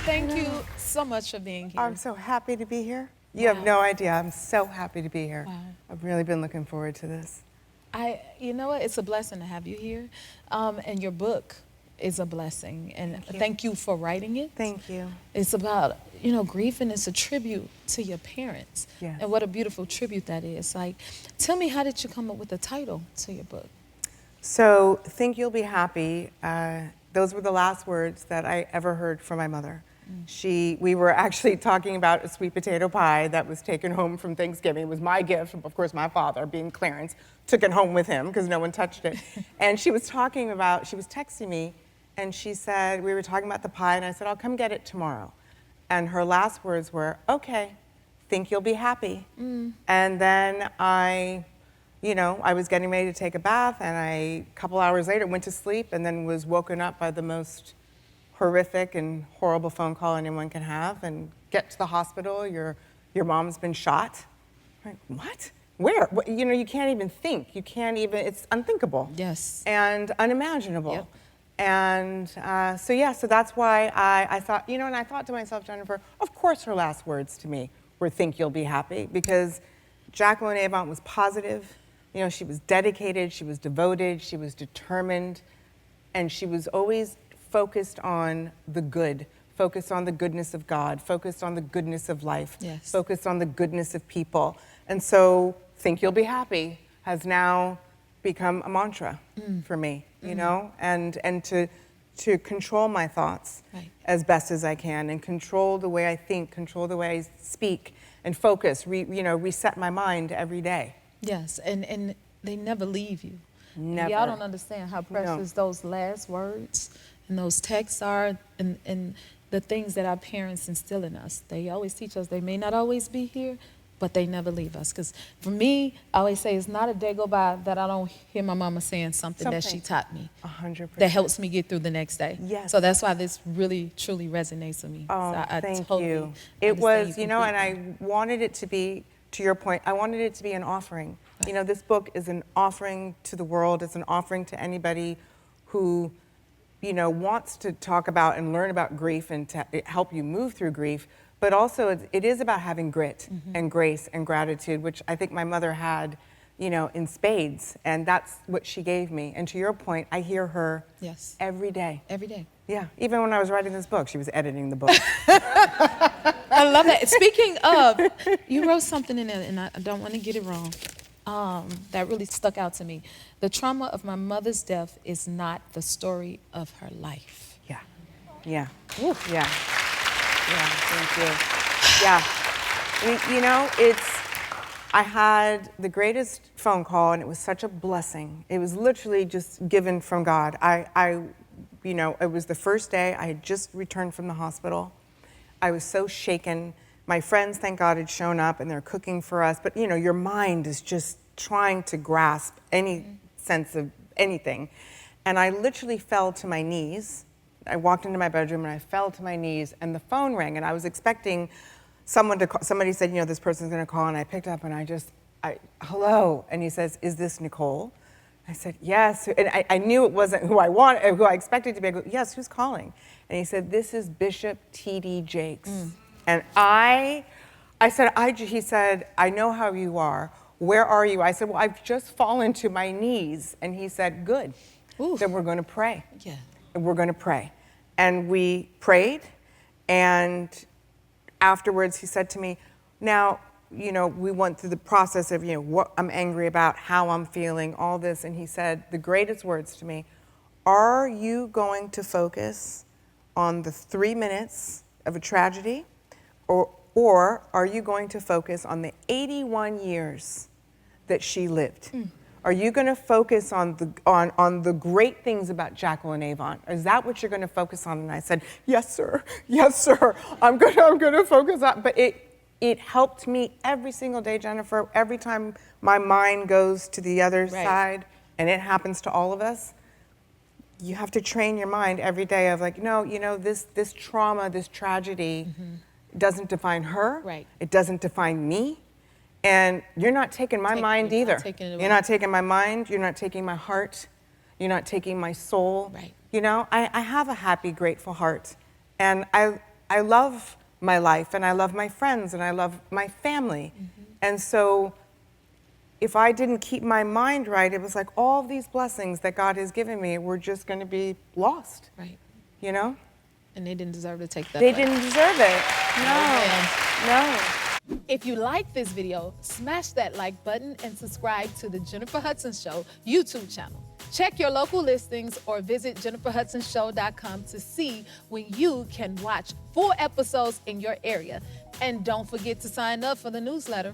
Thank you so much for being here. I'm so happy to be here. You have no idea. I'm so happy to be here. Wow. I've really been looking forward to this. You know what? It's a blessing to have you here. And your book is a blessing. And thank you for writing it. Thank you. It's about, grief, and it's a tribute to your parents. Yes. And what a beautiful tribute that is. Like, tell me, how did you come up with the title to your book? So, Think You'll Be Happy. Those were the last words that I ever heard from my mother. We were actually talking about a sweet potato pie that was taken home from Thanksgiving. It was my gift. Of course, my father, being Clarence, took it home with him because no one touched it. And she was texting me, and she said, we were talking about the pie, and I said, I'll come get it tomorrow. And her last words were, okay, think you'll be happy. And then I was getting ready to take a bath, and a couple hours later went to sleep and then was woken up by the most horrific and horrible phone call anyone can have, and get to the hospital, your mom's been shot. I'm like, what? Where? You can't even think. It's unthinkable. Yes. And unimaginable. Yep. And so that's why I thought, and I thought to myself, Jennifer, of course her last words to me were think you'll be happy, because Jacqueline Avant was positive. She was dedicated, she was devoted, she was determined, and she was always focused on the good, focused on the goodness of God, focused on the goodness of life, yes, focused on the goodness of people. And so think you'll be happy has now become a mantra for me, and to control my thoughts as best as I can, and control the way I think, control the way I speak, and focus, reset my mind every day. Yes, and they never leave you. Never. Y'all don't understand how precious those last words and those texts are, and the things that our parents instill in us. They always teach us they may not always be here, but they never leave us. Because for me, I always say it's not a day go by that I don't hear my mama saying something that she taught me. 100%. That helps me get through the next day. Yes. So that's why this really, truly resonates with me. Oh, so I thank totally you. It was, understand and I wanted it to be, to your point, I wanted it to be an offering. Right. This book is an offering to the world. It's an offering to anybody who, wants to talk about and learn about grief and to help you move through grief. But also, it is about having grit and grace and gratitude, which I think my mother had, in spades. And that's what she gave me. And to your point, I hear her every day. Every day. Yeah, even when I was writing this book, she was editing the book. I love that. Speaking of, you wrote something in there, and I don't want to get it wrong, that really stuck out to me. The trauma of my mother's death is not the story of her life. Yeah, yeah, Ooh. Yeah, thank you. Yeah, I had the greatest phone call, and it was such a blessing. It was literally just given from God. It was the first day I had just returned from the hospital. I was so shaken. My friends, thank God, had shown up, and they're cooking for us. But, your mind is just trying to grasp any sense of anything. And I literally fell to my knees. I walked into my bedroom, and I fell to my knees, and the phone rang, and I was expecting someone to call. Somebody said, this person's going to call, and I picked up, and hello. And he says, is this Nicole? I said, yes. And I knew it wasn't who I expected to be. I go, yes, who's calling? And he said, this is Bishop T.D. Jakes. And he said, I know how you are. Where are you? I said, well, I've just fallen to my knees. And he said, good. Oof. Then we're going to pray. Yeah. And we're going to pray. And we prayed. And afterwards, he said to me, now, we went through the process of, what I'm angry about, how I'm feeling, all this. And he said the greatest words to me, are you going to focus on the 3 minutes of a tragedy, or are you going to focus on the 81 years that she lived? Are you going to focus on the great things about Jacqueline Avant? Is that what you're going to focus on? And I said, yes, sir. Yes, sir. I'm going to focus on. But it helped me every single day, Jennifer. Every time my mind goes to the other side, and it happens to all of us, you have to train your mind every day of this trauma, this tragedy doesn't define her. Right. It doesn't define me. And you're not taking my mind either. You're not taking my mind. You're not taking my heart. You're not taking my soul. Right. I have a happy, grateful heart. And I love my life, and I love my friends, and I love my family. And so if I didn't keep my mind right, it was like all these blessings that God has given me were just going to be lost. Right. You know? And they didn't deserve to take that They away. didn't deserve it. No. If you like this video, smash that like button and subscribe to the Jennifer Hudson Show YouTube channel. Check your local listings or visit jenniferhudsonshow.com to see when you can watch full episodes in your area. And don't forget to sign up for the newsletter.